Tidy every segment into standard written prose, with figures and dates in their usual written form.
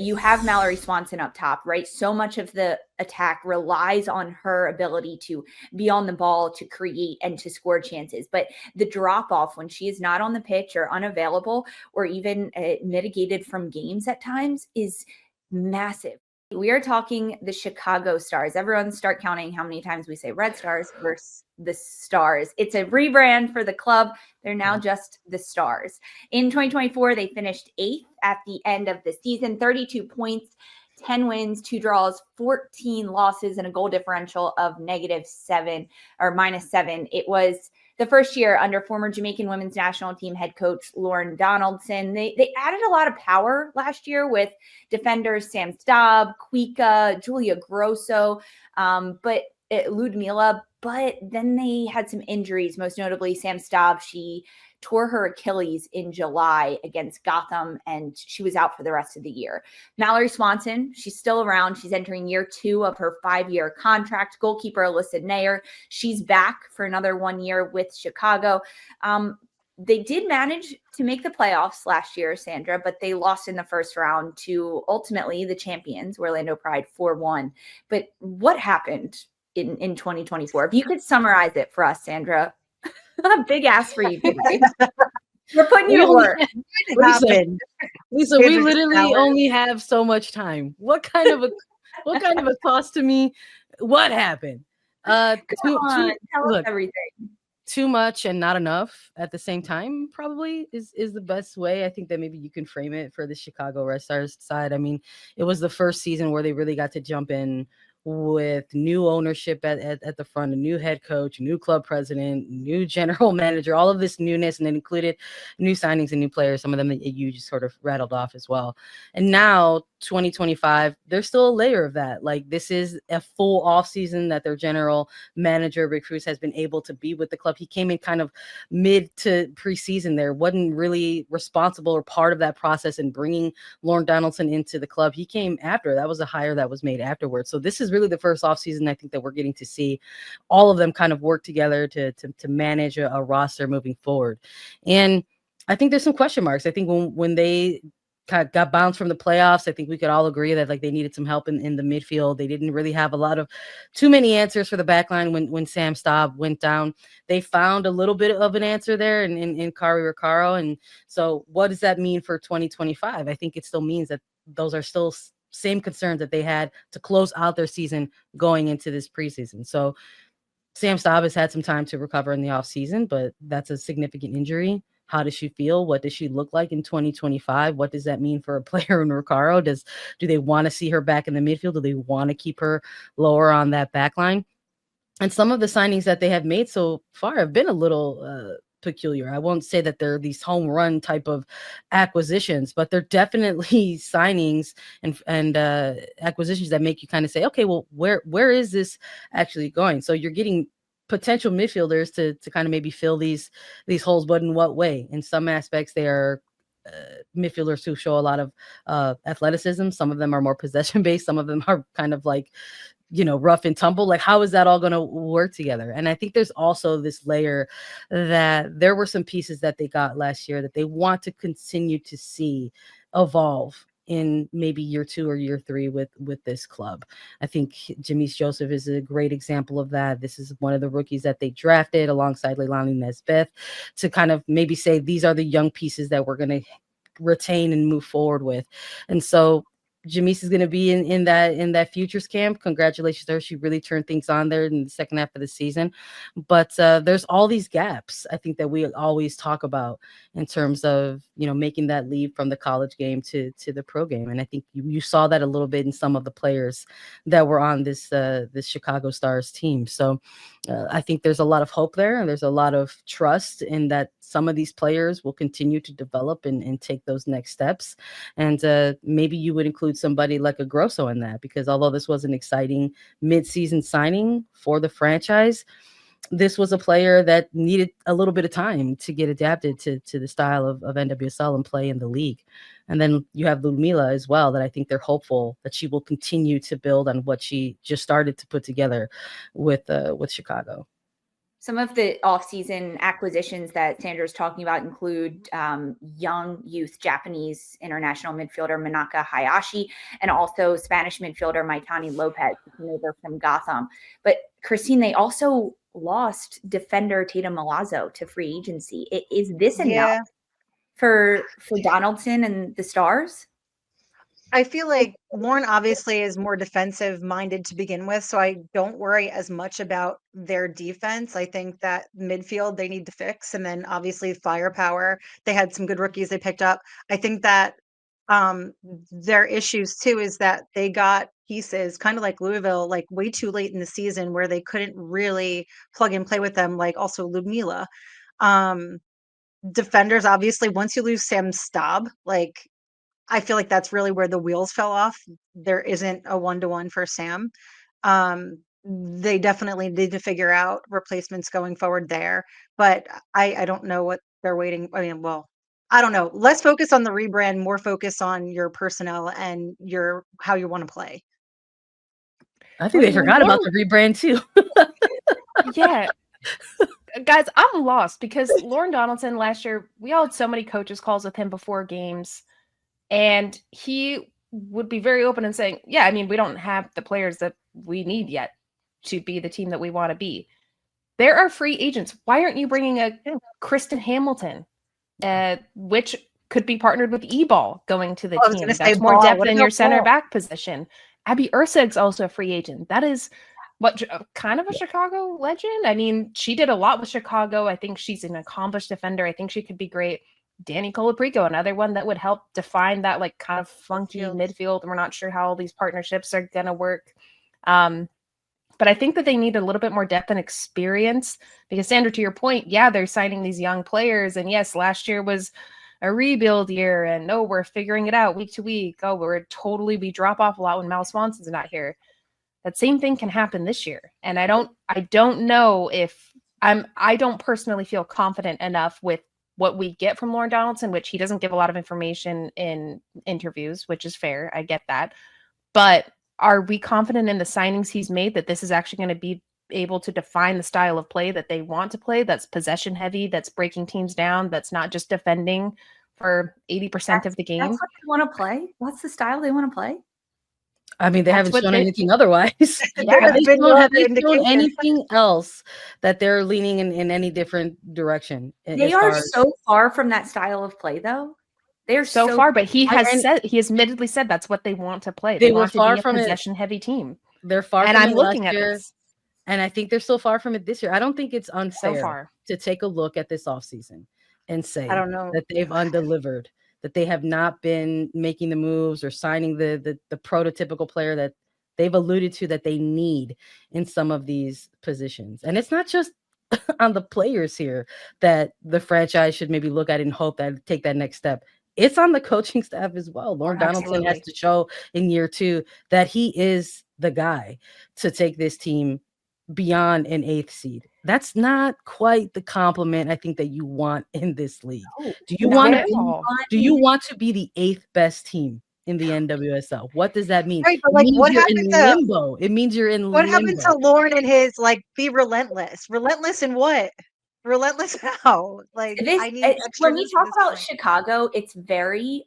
you have Mallory Swanson up top, right? So much of the attack relies on her ability to be on the ball, to create and to score chances. But the drop off when she is not on the pitch or unavailable or even mitigated from games at times is massive. We are talking the Chicago Stars. Everyone start counting how many times we say Red Stars versus the Stars. It's a rebrand for the club. They're now just the Stars. In 2024, they finished 8th at the end of the season, 32 points, 10 wins, 2 draws, 14 losses, and a goal differential of -7 or -7. It was the first year under former Jamaican women's national team head coach Lauren Donaldson. They added a lot of power last year with defenders Sam Staub, Kuika, Julia Grosso, Ludmila. But then they had some injuries, most notably Sam Staub. She tore her Achilles in July against Gotham, and she was out for the rest of the year. Mallory Swanson, she's still around. She's entering year 2 of her 5-year contract. Goalkeeper Alyssa Nair, she's back for another 1 year with Chicago. They did manage to make the playoffs last year, Sandra, but they lost in the first round to ultimately the champions, Orlando Pride, 4-1. But what happened in 2024? If you could summarize it for us, Sandra. A big ass for you today. We're putting you to work. Lisa, we literally only have so much time. What kind of a toss to me? What happened? Tell us everything. Too much and not enough at the same time probably is the best way. I think that maybe you can frame it for the Chicago Red Stars side. I mean, it was the first season where they really got to jump in with new ownership at the front, a new head coach, new club president, new general manager, all of this newness, and it included new signings and new players, some of them that you just sort of rattled off as well. And now 2025, there's still a layer of that. Like, this is a full offseason that their general manager, Rick Cruz, has been able to be with the club. He came in kind of mid to preseason there, wasn't really responsible or part of that process in bringing Lauren Donaldson into the club. He came after. That was a hire that was made afterwards. So this is really the first offseason I think that we're getting to see all of them kind of work together to manage a roster moving forward. And I think there's some question marks. I think when they got bounced from the playoffs, I think we could all agree that like they needed some help in the midfield. They didn't really have too many answers for the back line when Sam Staub went down. They found a little bit of an answer there in Kari Recaro. And so what does that mean for 2025? I think it still means that those are still same concerns that they had to close out their season going into this preseason. So Sam Staub has had some time to recover in the offseason, but that's a significant injury. How does she feel? What does she look like in 2025? What does that mean for a player in Recaro? Do they want to see her back in the midfield? Do they want to keep her lower on that back line? And some of the signings that they have made so far have been a little peculiar. I won't say that they're these home run type of acquisitions, but they're definitely signings and acquisitions that make you kind of say, okay, well, where is this actually going? So you're getting potential midfielders to kind of maybe fill these holes, but in what way? In some aspects, they are midfielders who show a lot of athleticism. Some of them are more possession based. Some of them are kind of like, rough and tumble. Like, how is that all going to work together? And I think there's also this layer that there were some pieces that they got last year that they want to continue to see evolve in maybe year 2 or year 3 with this club. I think Jamise Joseph is a great example of that. This is one of the rookies that they drafted alongside Leilani Nesbeth to kind of maybe say, these are the young pieces that we're going to retain and move forward with. And so Jamise is going to be in that futures camp. Congratulations to her. She really turned things on there in the second half of the season. But there's all these gaps, I think, that we always talk about in terms of, making that leap from the college game to the pro game. And I think you saw that a little bit in some of the players that were on this Chicago Stars team. So I think there's a lot of hope there, and there's a lot of trust in that some of these players will continue to develop and take those next steps. And maybe you would include somebody like a Grosso in that, because although this was an exciting mid-season signing for the franchise, this was a player that needed a little bit of time to get adapted to the style of NWSL and play in the league. And then you have Ludmila as well, that I think they're hopeful that she will continue to build on what she just started to put together with Chicago. Some of the offseason acquisitions that Sandra's talking about include young youth Japanese international midfielder Manaka Hayashi and also Spanish midfielder Maitani Lopez, who came over from Gotham. But Christine, they also lost defender Tatum Milazzo to free agency. Is this enough for Donaldson and the Stars? I feel like Lauren obviously is more defensive minded to begin with, so I don't worry as much about their defense. I think that midfield they need to fix, and then obviously firepower. They had some good rookies they picked up. I think that their issues too is that they got pieces kind of like Louisville, like way too late in the season where they couldn't really plug and play with them, like also Ludmila. Defenders, obviously, once you lose Sam Staub, like I feel like that's really where the wheels fell off. There isn't a one-to-one for Sam. They definitely need to figure out replacements going forward there, but I don't know what they're waiting. I mean, well, I don't know. Less focus on the rebrand, more focus on your personnel and how you want to play. I think they forgot about the rebrand too. Yeah. Guys, I'm lost because Lauren Donaldson last year, we all had so many coaches calls with him before games, and he would be very open and saying, yeah, I mean, we don't have the players that we need yet to be the team that we want to be. There are free agents. Why aren't you bringing a Kristen Hamilton, which could be partnered with E-Ball going to the team? That's more depth in your center back position. Abby Erceg's also a free agent. That is kind of a Chicago legend. I mean, she did a lot with Chicago. I think she's an accomplished defender. I think she could be great. Danny Colaprico, another one that would help define that like kind of funky midfield. We're not sure how all these partnerships are going to work. But I think that they need a little bit more depth and experience because, Sandra, to your point, yeah, they're signing these young players. And yes, last year was a rebuild year. And no, we're figuring it out week to week. Oh, we drop off a lot when Mal Swanson's not here. That same thing can happen this year. And I don't know if I don't personally feel confident enough with what we get from Lauren Donaldson, which he doesn't give a lot of information in interviews, which is fair. I get that. But are we confident in the signings he's made that this is actually going to be able to define the style of play that they want to play, that's possession heavy, that's breaking teams down, that's not just defending for 80% of the game? That's what they want to play? That's the style they want to play? I mean, they haven't shown anything otherwise. Yeah, have they shown anything else that they're leaning in any different direction? They are so far from that style of play, though. They're so far, but he has admittedly said that's what they want to play. They want to be a possession-heavy team. They're far and from I'm it looking last at year, this. and I think they're so far from it this year. I don't think it's unfair to take a look at this offseason and say I don't know that they've undelivered, that they have not been making the moves or signing the prototypical player that they've alluded to that they need in some of these positions. And it's not just on the players here that the franchise should maybe look at and hope that take that next step. It's on the coaching staff as well. Lauren Donaldson has to show in year 2 that he is the guy to take this team beyond an 8th seed. That's not quite the compliment I think that you want in this league. Do you want to be the 8th best team in the NWSL? What does that mean? Right, but like what happened to limbo? It means you're in what limbo. happened to Lauren and his like be relentless? Relentless in what? Relentless how? Like I need when we talk about Chicago, it's very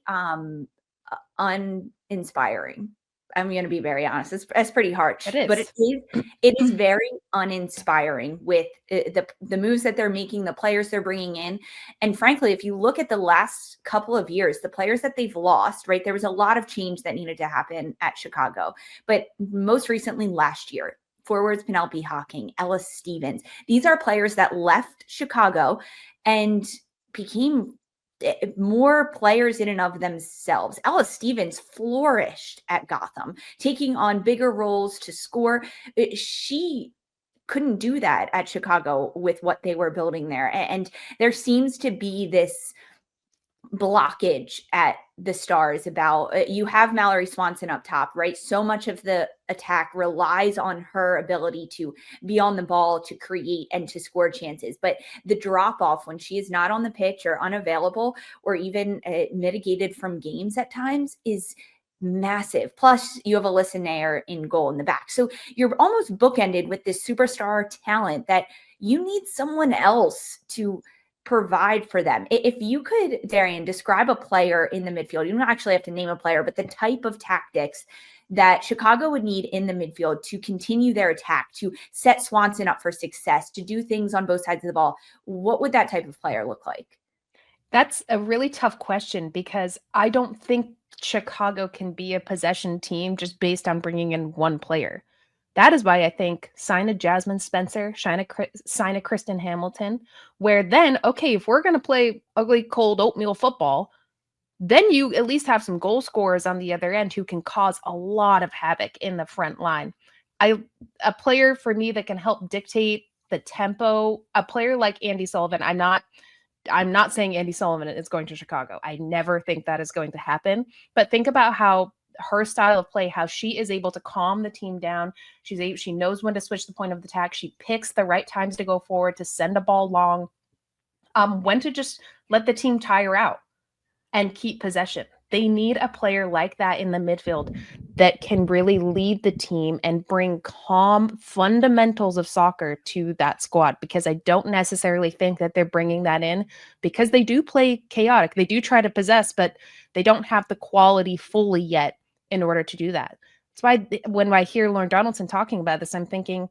uninspiring. I'm going to be very honest. It's pretty harsh, but it is very uninspiring with the moves that they're making, the players they're bringing in. And frankly, if you look at the last couple of years, the players that they've lost, right, there was a lot of change that needed to happen at Chicago. But most recently last year, forwards Penelope Hawking, Ella Stevens, these are players that left Chicago and became more players in and of themselves. Ella Stevens flourished at Gotham, taking on bigger roles to score. She couldn't do that at Chicago with what they were building there. And there seems to be this blockage at the Stars about you have Mallory Swanson up top, right? So much of the attack relies on her ability to be on the ball, to create and to score chances. But the drop off when she is not on the pitch or unavailable or even mitigated from games at times is massive. Plus, you have Alyssa Nair in goal in the back. So you're almost bookended with this superstar talent that you need someone else to provide for them. If you could, Darian, describe a player in the midfield, you don't actually have to name a player, but the type of tactics that Chicago would need in the midfield to continue their attack, to set Swanson up for success, to do things on both sides of the ball, what would that type of player look like? That's a really tough question because I don't think Chicago can be a possession team just based on bringing in one player. That is why I think sign a Jasmine Spencer, sign a Kristen Hamilton, where then, okay, if we're going to play ugly, cold oatmeal football, then you at least have some goal scorers on the other end who can cause a lot of havoc in the front line. A player for me that can help dictate the tempo, a player like Andy Sullivan. I'm not saying Andy Sullivan is going to Chicago. I never think that is going to happen. But think about how her style of play, how she is able to calm the team down. She knows when to switch the point of attack. She picks the right times to go forward, to send a ball long, when to just let the team tire out and keep possession. They need a player like that in the midfield that can really lead the team and bring calm fundamentals of soccer to that squad, because I don't necessarily think that they're bringing that in, because they do play chaotic. They do try to possess, but they don't have the quality fully yet in order to do that. That's why when I hear Lauren Donaldson talking about this, I'm thinking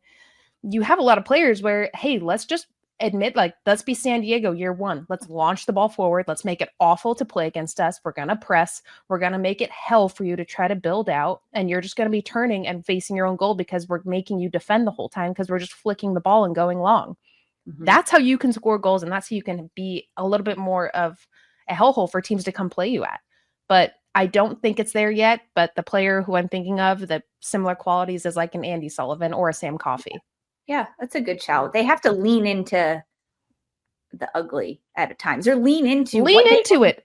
you have a lot of players where, hey, let's just admit, like, let's be San Diego year one. Let's launch the ball forward. Let's make it awful to play against us. We're going to press. We're going to make it hell for you to try to build out. And you're just going to be turning and facing your own goal because we're making you defend the whole time because we're just flicking the ball and going long. Mm-hmm. That's how you can score goals. And that's how you can be a little bit more of a hellhole for teams to come play you at. But I don't think it's there yet. But the player who I'm thinking of, the similar qualities is like an Andy Sullivan or a Sam Coffey. Yeah, that's a good shout. They have to lean into the ugly at times, or lean into it. Lean into it.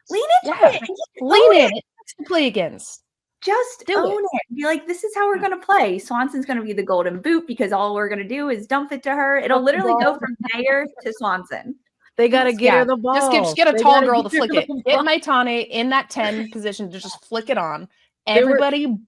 Lean in. To play against. Just own it. Be like, this is how we're going to play. Swanson's going to be the golden boot because all we're going to do is dump it to her. It'll literally go from Nair to Swanson. They got to get her the ball. Just get a tall girl to flick it. Hit Maitane in that 10 position to just flick it on. Everybody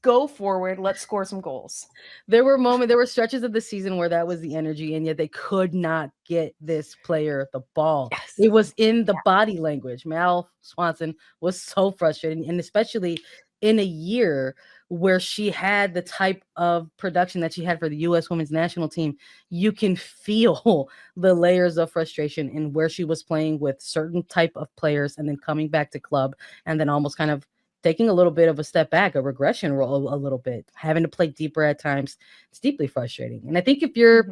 go forward. Let's score some goals. There were stretches of the season where that was the energy, and yet they could not get this player the ball. Yes. It was in the body language. Mal Swanson was so frustrating, and especially in a year where she had the type of production that she had for the U.S. Women's National Team, you can feel the layers of frustration in where she was playing with certain type of players and then coming back to club and then almost kind of taking a little bit of a step back, a regression role a little bit, having to play deeper at times. It's deeply frustrating. And I think if you're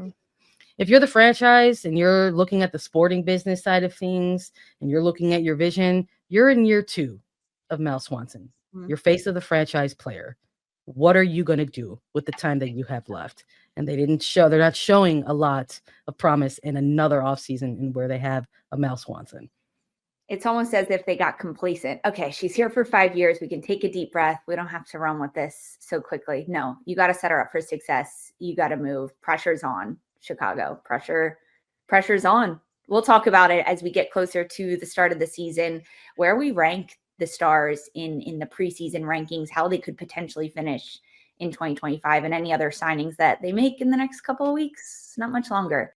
the franchise and you're looking at the sporting business side of things and you're looking at your vision, you're in year 2 of Mel Swanson. You're face of the franchise player. What are you going to do with the time that you have left? And they're not showing a lot of promise in another offseason in where they have a Mel Swanson. It's almost as if they got complacent. Okay, she's here for 5 years. We can take a deep breath. We don't have to run with this so quickly. No, you got to set her up for success. You got to move. Pressure's on, Chicago. Pressure's on. We'll talk about it as we get closer to the start of the season, where we rank the Stars in the preseason rankings, how they could potentially finish in 2025, and any other signings that they make in the next couple of weeks. Not much longer.